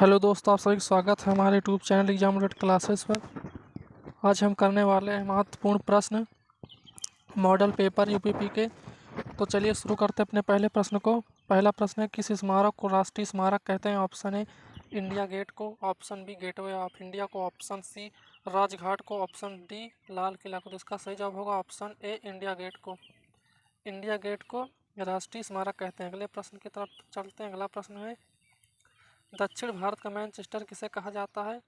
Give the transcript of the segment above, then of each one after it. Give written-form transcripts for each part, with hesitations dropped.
Hello दोस्तों, आप सभी का स्वागत है हमारे YouTube channel exam rate classes पर। आज हम करने वाले हैं महत्वपूर्ण प्रश्न मॉडल पेपर यूपीपी के। तो चलिए शुरू करते हैं अपने पहले प्रश्न को। पहला प्रश्न है, किस स्मारक को राष्ट्रीय स्मारक कहते हैं? ऑप्शन ए इंडिया गेट को, option B gateway of India को, ऑप्शन सी राजघाट को, ऑप्शन डी लाल किला को। तो इसका सही जवाब होगा ऑप्शन ए इंडिया गेट को। इंडिया गेट को राष्ट्रीय स्मारक कहते हैं। अगले प्रश्न की तरफ चलते हैं। अगला प्रश्न है, दक्षिण भारत का मैनचेस्टर किसे कहा जाता है?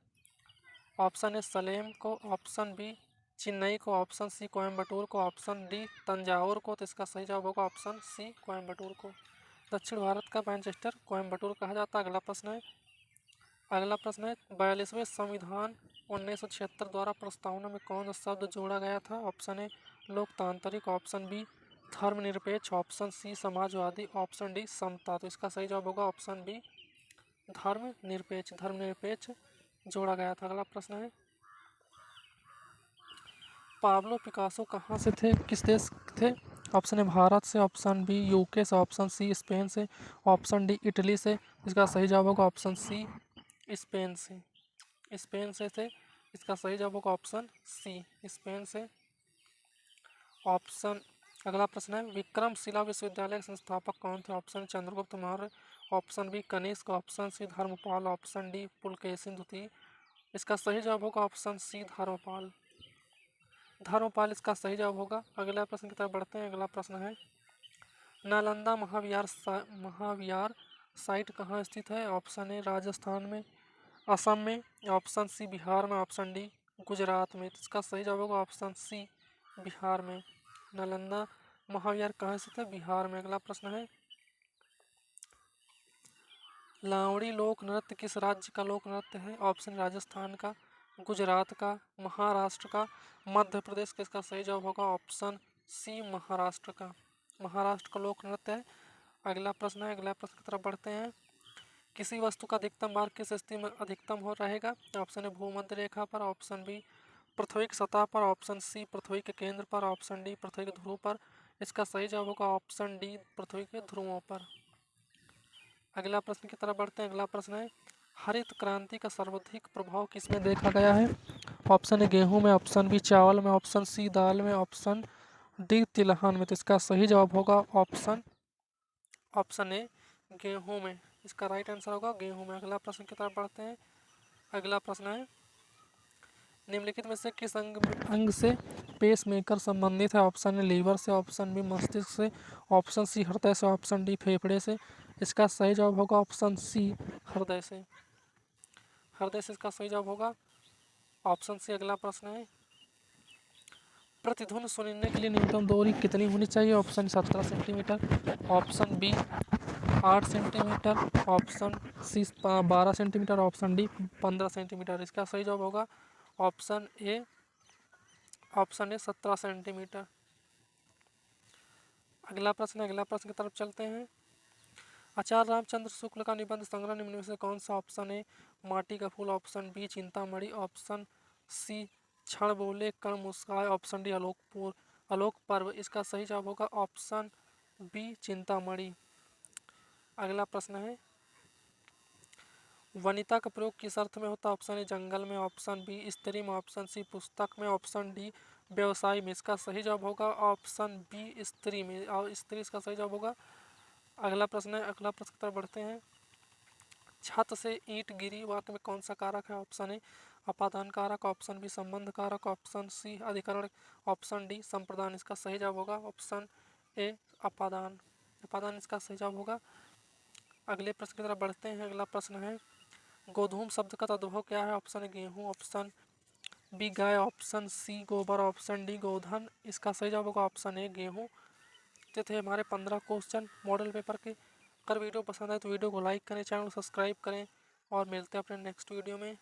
ऑप्शन ए सलेम को, ऑप्शन बी चेन्नई को, ऑप्शन सी कोयम्बटूर को, ऑप्शन डी तंजावुर को। तो इसका सही जवाब होगा ऑप्शन सी कोयम्बटूर को। दक्षिण भारत का मैनचेस्टर कोयम्बटूर कहा जाता है। अगला प्रश्न है 42वें संविधान 1976 द्वारा प्रस्तावना में कौन सा शब्द जोड़ा गया था? ऑप्शन ए लोकतांत्रिक, ऑप्शन बी धर्मनिरपेक्ष, ऑप्शन सी समाजवादी, ऑप्शन डी समता। तो इसका सही जवाब होगा ऑप्शन बी धर्मनिरपेक्ष जोड़ा गया था। अगला प्रश्न है, पाब्लो पिकासो कहाँ से थे, किस देश थे? ऑप्शन ए भारत से, ऑप्शन बी यूके से, ऑप्शन सी स्पेन से, ऑप्शन डी इटली से। इसका सही जवाब होगा ऑप्शन सी स्पेन से थे। इसका सही जवाब होगा ऑप्शन सी स्पेन से। ऑप्शन अगला प्रश्न है, विक्रमशिला विश्वविद्यालय के संस्थापक कौन थे? Option Chandragupta Maurya, option B Kanishka, option C Dharmapala, option D Pulakeshin द्वितीय। इसका सही जवाब होगा ऑप्शन सी धर्मपाल इसका सही जवाब होगा। अगला प्रश्न की तरफ बढ़ते हैं। अगला प्रश्न है, नालंदा महाविहार साइट कहाँ स्थित है? ऑप्शन ए राजस्थान में, असम में, ऑप्शन सी बिहार में, ऑप्शन डी गुजरात में। इसका सही जवाब होगा ऑप्शन सी बिहार में। नालंदा महाविहार कहाँ स्थित है? बिहार में। अगला प्रश्न है, लावड़ी लोक नृत्य किस राज्य का लोक नृत्य है? ऑप्शन राजस्थान का, गुजरात का, महाराष्ट्र का, मध्य प्रदेश का। इसका सही जवाब होगा ऑप्शन सी महाराष्ट्र का लोक नृत्य है। अगला प्रश्न की तरफ बढ़ते हैं। किसी वस्तु का अधिकतम भार किस स्थिति में अधिकतम हो रहेगा? ऑप्शन ए भूमध्य रेखा पर, ऑप्शन बी पृथ्वी की सतह पर, ऑप्शन सी पृथ्वी के केंद्र पर, ऑप्शन डी पृथ्वी के ध्रुव पर। इसका सही जवाब होगा ऑप्शन डी पृथ्वी के ध्रुवों पर। अगला प्रश्न की तरफ बढ़ते हैं। अगला प्रश्न है, हरित क्रांति का सर्वाधिक प्रभाव किसमें देखा गया है? ऑप्शन ए गेहूं में, ऑप्शन बी चावल में, ऑप्शन सी दाल में, ऑप्शन डी तिलहन में। तो इसका सही जवाब होगा ऑप्शन ए गेहूं में। इसका राइट आंसर होगा गेहूं में। अगला प्रश्न की तरफ बढ़ते हैं। अगला प्रश्न है, निम्नलिखित में से किस अंग से पेसमेकर संबंधित है? ऑप्शन ए लीवर से, ऑप्शन बी मस्तिष्क से, ऑप्शन सी हृदय से, ऑप्शन डी फेफड़े से। इसका सही जवाब होगा ऑप्शन सी हृदय से इसका सही जवाब होगा ऑप्शन सी। अगला प्रश्न है, प्रतिध्वनि सुनने के लिए न्यूनतम दूरी कितनी होनी चाहिए? Option 17 centimetre, option B 8 centimetre, option C 12 centimetre, option D 15 centimetre. इसका सही जवाब होगा ऑप्शन ए 17 सेंटीमीटर। अगला प्रश्न की तरफ चलते हैं। आचार्य रामचंद्र शुक्ल का निबंध संग्रह निम्न में से कौन सा? ऑप्शन ए माटी का फूल, option B Chintamani, option C क्षण बोले कण मुस्काए, ऑप्शन डी आलोक पर्व। इसका सही जवाब होगा ऑप्शन बी चिंतामणि। अगला प्रश्न है, वनिता का प्रयोग किस अर्थ में होता है? ऑप्शन ए जंगल में, ऑप्शन बी स्त्री में, ऑप्शन सी पुस्तक में, ऑप्शन डी व्यवसाय में। इसका सही जवाब होगा ऑप्शन बी स्त्री में, और स्त्री इसका सही जवाब होगा। अगला प्रश्न की तरफ बढ़ते हैं। छत से ईंट गिरी वाक्य में कौन सा कारक है? ऑप्शन ए अपादान कारक, ऑप्शन बी संबंध कारक, ऑप्शन सी अधिकरण, ऑप्शन डी संप्रदान। इसका सही जवाब होगा ऑप्शन ए अपादान इसका सही जवाब होगा। अगले प्रश्न की तरफ बढ़ते हैं। अगला प्रश्न है, गोधूम शब्द का तद्भव क्या है? ऑप्शन ए गेहूँ, ऑप्शन बी गाय, ऑप्शन सी गोबर, ऑप्शन डी गोधन। इसका सही जवाब होगा ऑप्शन ए गेहूँ। तो थे हमारे 15 क्वेश्चन मॉडल पेपर के। अगर वीडियो पसंद आए तो वीडियो को लाइक करें, चैनल को सब्सक्राइब करें, और मिलते हैं अपने नेक्स्ट वीडियो में।